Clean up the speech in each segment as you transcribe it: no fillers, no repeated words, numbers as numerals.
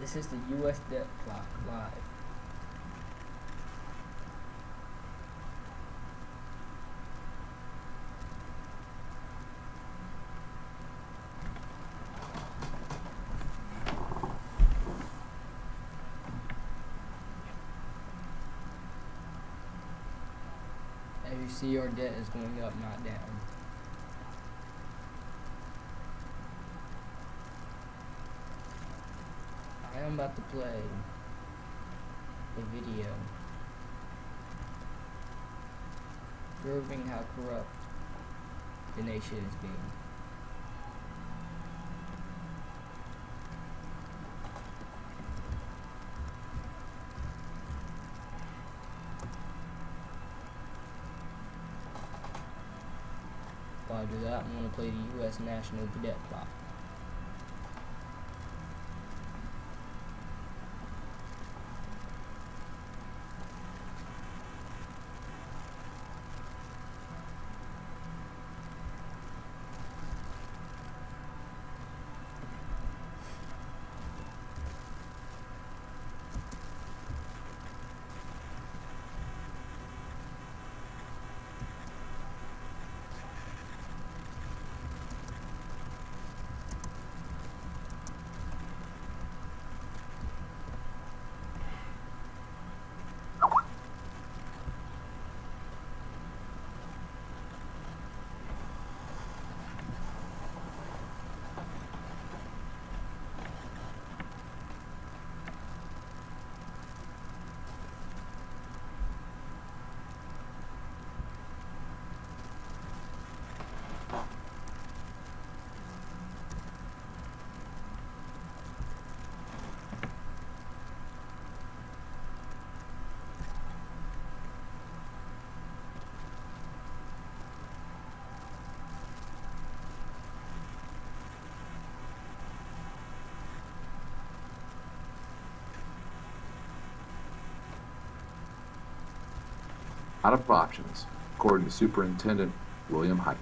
This is the U.S. debt clock live. As you see, our debt is going up, not down. I am about to play a video proving how corrupt the nation is being. While I do that, I'm going to play the U.S. National Debt Clock. Out of options, according to Superintendent William Hite.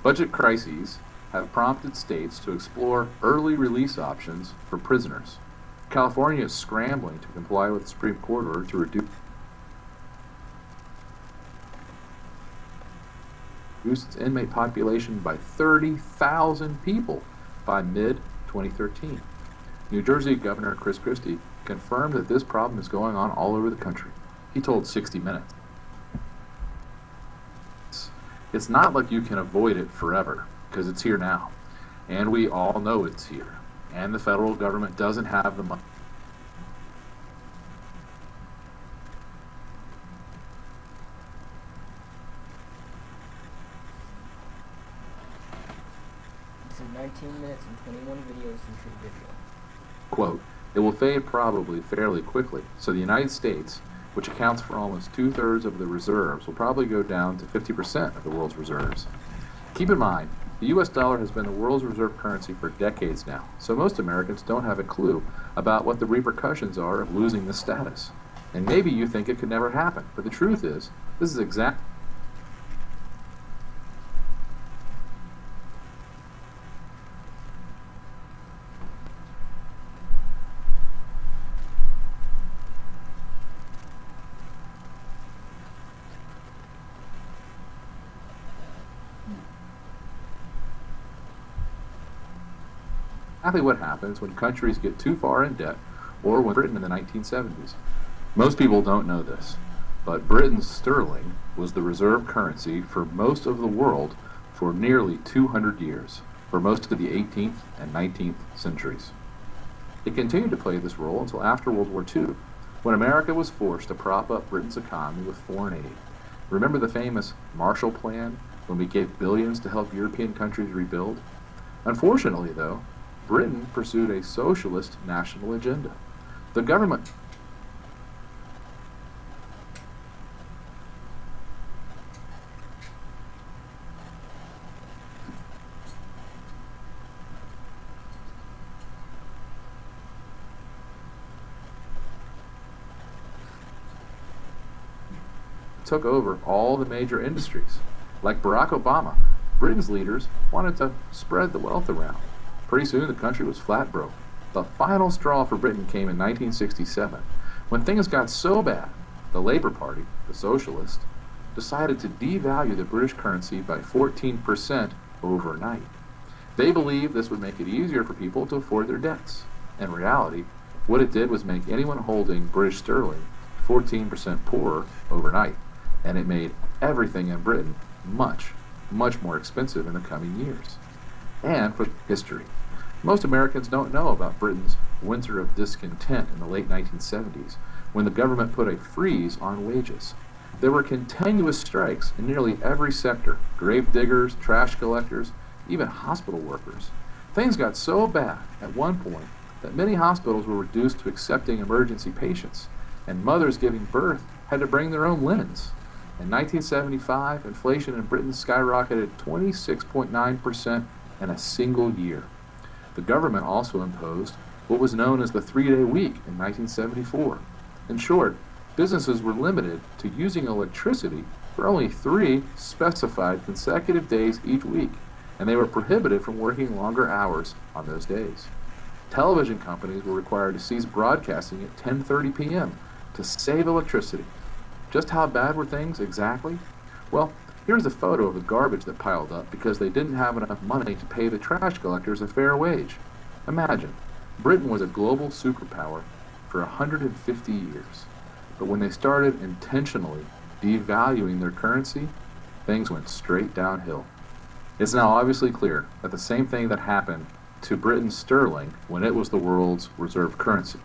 Budget crises have prompted states to explore early release options for prisoners. California is scrambling to comply with the Supreme Court order to reduce its inmate population by 30,000 people by mid-2013. New Jersey Governor Chris Christie confirmed that this problem is going on all over the country. He told 60 Minutes. It's not like you can avoid it forever, because it's here now. And we all know it's here. And the federal government doesn't have the money. This is 19 minutes and 21 videos into the video. Quote, it will fade probably fairly quickly, so the United States, which accounts for almost 2/3 of the reserves, will probably go down to 50% of the world's reserves. Keep in mind, the US dollar has been the world's reserve currency for decades now, so most Americans don't have a clue about what the repercussions are of losing this status. And maybe you think it could never happen, but the truth is, this is exactly what happens when countries get too far in debt, or when Britain in the 1970s. Most people don't know this, but Britain's sterling was the reserve currency for most of the world for nearly 200 years, for most of the 18th and 19th centuries. It continued to play this role until after World War II, when America was forced to prop up Britain's economy with foreign aid. Remember the famous Marshall Plan, when we gave billions to help European countries rebuild? Unfortunately, though, Britain pursued a socialist national agenda. The government took over all the major industries. Like Barack Obama, Britain's leaders wanted to spread the wealth around. Pretty soon the country was flat broke. The final straw for Britain came in 1967, when things got so bad, the Labour Party, the Socialists, decided to devalue the British currency by 14% overnight. They believed this would make it easier for people to afford their debts. In reality, what it did was make anyone holding British sterling 14% poorer overnight, and it made everything in Britain much, much more expensive in the coming years. And for history, most Americans don't know about Britain's winter of discontent in the late 1970s, when the government put a freeze on wages. There were continuous strikes in nearly every sector: grave diggers, trash collectors, even hospital workers. Things got so bad at one point that many hospitals were reduced to accepting emergency patients, and mothers giving birth had to bring their own linens. In 1975, inflation in Britain skyrocketed 26.9% in a single year. The government also imposed what was known as the three-day week in 1974. In short, businesses were limited to using electricity for only 3 specified consecutive days each week, and they were prohibited from working longer hours on those days. Television companies were required to cease broadcasting at 10:30 p.m. to save electricity. Just how bad were things exactly? Well, here's a photo of the garbage that piled up because they didn't have enough money to pay the trash collectors a fair wage. Imagine, Britain was a global superpower for 150 years. But when they started intentionally devaluing their currency, things went straight downhill. It's now obviously clear that the same thing that happened to Britain's sterling when it was the world's reserve currency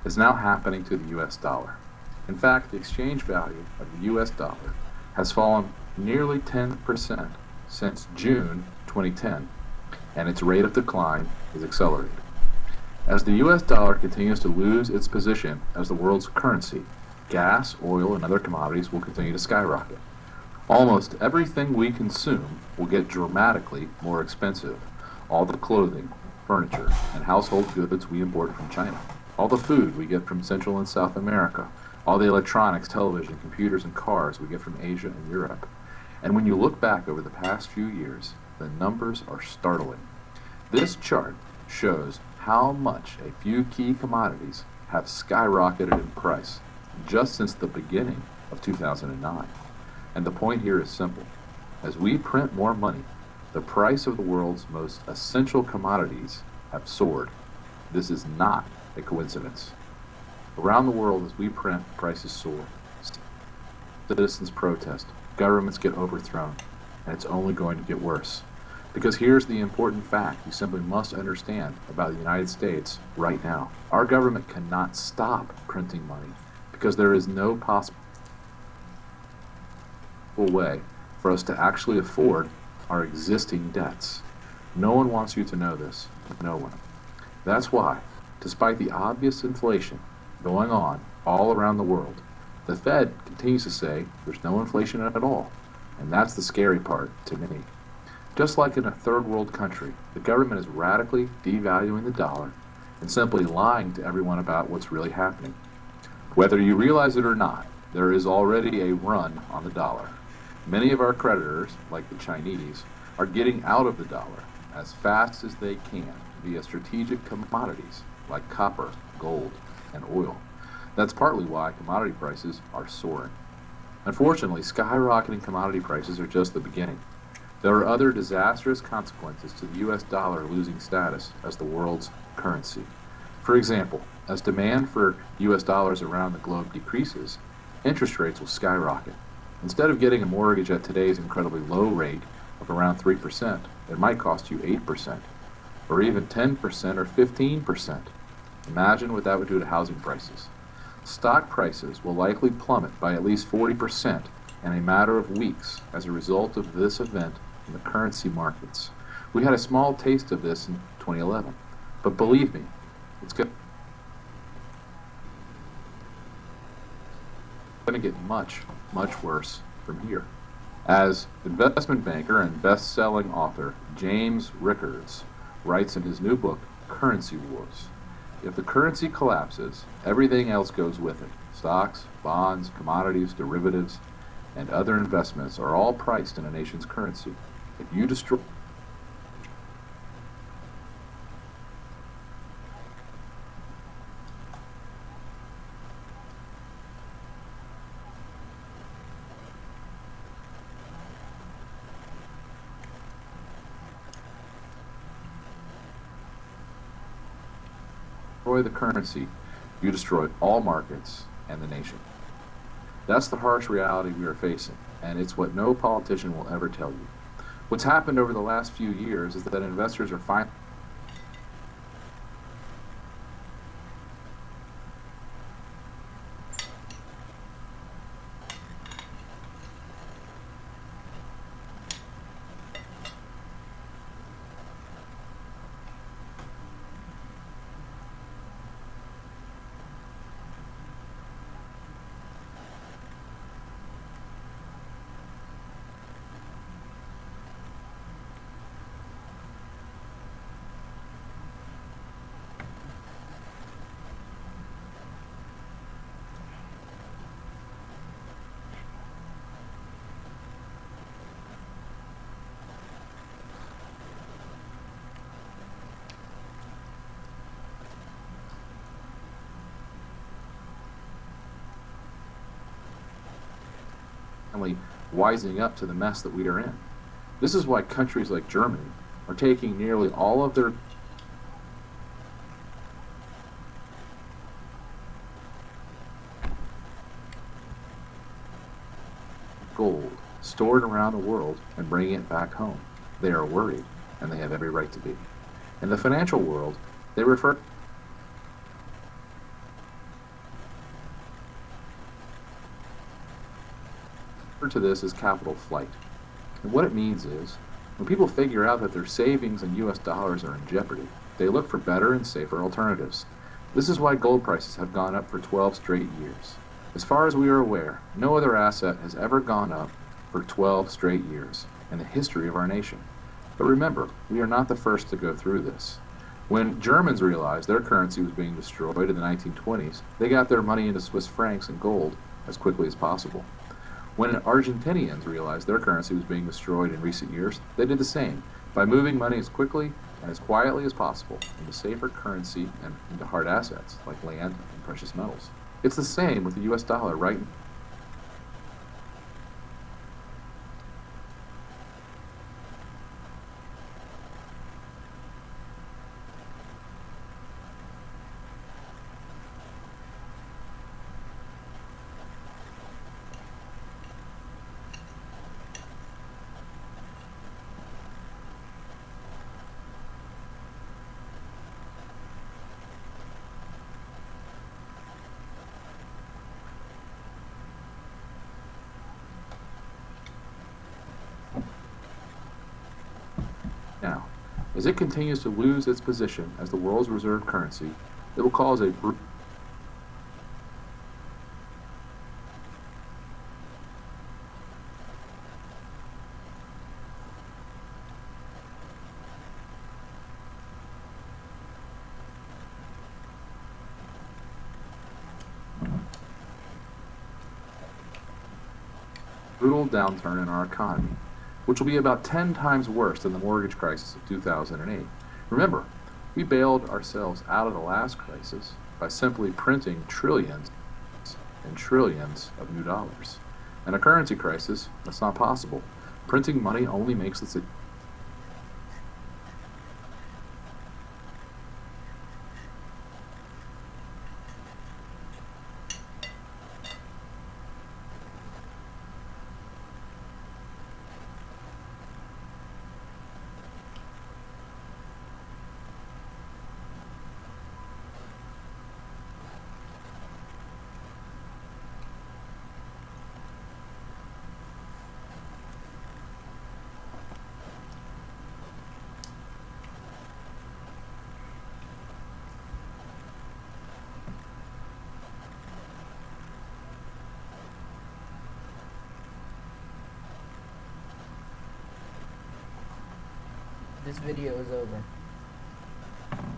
is now happening to the US dollar. In fact, the exchange value of the US dollar has fallen nearly 10% since June 2010, and its rate of decline is accelerating. As the US dollar continues to lose its position as the world's currency, gas, oil, and other commodities will continue to skyrocket. Almost everything we consume will get dramatically more expensive. All the clothing, furniture, and household goods we import from China. All the food we get from Central and South America. All the electronics, television, computers, and cars we get from Asia and Europe. And when you look back over the past few years, the numbers are startling. This chart shows how much a few key commodities have skyrocketed in price just since the beginning of 2009. And the point here is simple. As we print more money, the price of the world's most essential commodities have soared. This is not a coincidence. Around the world, as we print, prices soar. Citizens protest, governments get overthrown, and it's only going to get worse. Because here's the important fact you simply must understand about the United States right now. Our government cannot stop printing money because there is no possible way for us to actually afford our existing debts. No one wants you to know this. No one. That's why, despite the obvious inflation going on all around the world, the Fed continues to say there's no inflation at all. And that's the scary part to me. Just like in a third world country, the government is radically devaluing the dollar and simply lying to everyone about what's really happening. Whether you realize it or not, there is already a run on the dollar. Many of our creditors, like the Chinese, are getting out of the dollar as fast as they can via strategic commodities like copper, gold, and oil. That's partly why commodity prices are soaring. Unfortunately, skyrocketing commodity prices are just the beginning. There are other disastrous consequences to the US dollar losing status as the world's currency. For example, as demand for US dollars around the globe decreases, interest rates will skyrocket. Instead of getting a mortgage at today's incredibly low rate of around 3%, it might cost you 8%, or even 10% or 15%. Imagine what that would do to housing prices. Stock prices will likely plummet by at least 40% in a matter of weeks as a result of this event in the currency markets. We had a small taste of this in 2011, but believe me, it's going to get much, much worse from here. As investment banker and best-selling author James Rickards writes in his new book, Currency Wars, if the currency collapses, everything else goes with it. Stocks, bonds, commodities, derivatives, and other investments are all priced in a nation's currency. If you destroy the currency, you destroy all markets and the nation. That's the harsh reality we are facing, and it's what no politician will ever tell you. What's happened over the last few years is that investors are finally wising up to the mess that we are in. This is why countries like Germany are taking nearly all of their gold stored around the world and bringing it back home. They are worried, and they have every right to be. In the financial world, they refer to this as capital flight. And what it means is, when people figure out that their savings in US dollars are in jeopardy, they look for better and safer alternatives. This is why gold prices have gone up for 12 straight years. As far as we are aware, no other asset has ever gone up for 12 straight years in the history of our nation. But remember, we are not the first to go through this. When Germans realized their currency was being destroyed in the 1920s, they got their money into Swiss francs and gold as quickly as possible. When Argentinians realized their currency was being destroyed in recent years, they did the same by moving money as quickly and as quietly as possible into safer currency and into hard assets like land and precious metals. It's the same with the US dollar, right? Now, as it continues to lose its position as the world's reserve currency, it will cause a brutal downturn in our economy, which will be about 10 times worse than the mortgage crisis of 2008. Remember, we bailed ourselves out of the last crisis by simply printing trillions and trillions of new dollars. In a currency crisis, that's not possible. Printing money only makes the This video is over.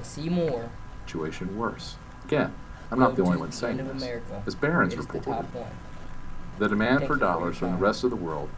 See more. situation worse. Again, I'm not the Go only to one the saying end of this. America. As Barron's It's the reported, top one. the demand Thank for you for your dollars from the time. rest of the world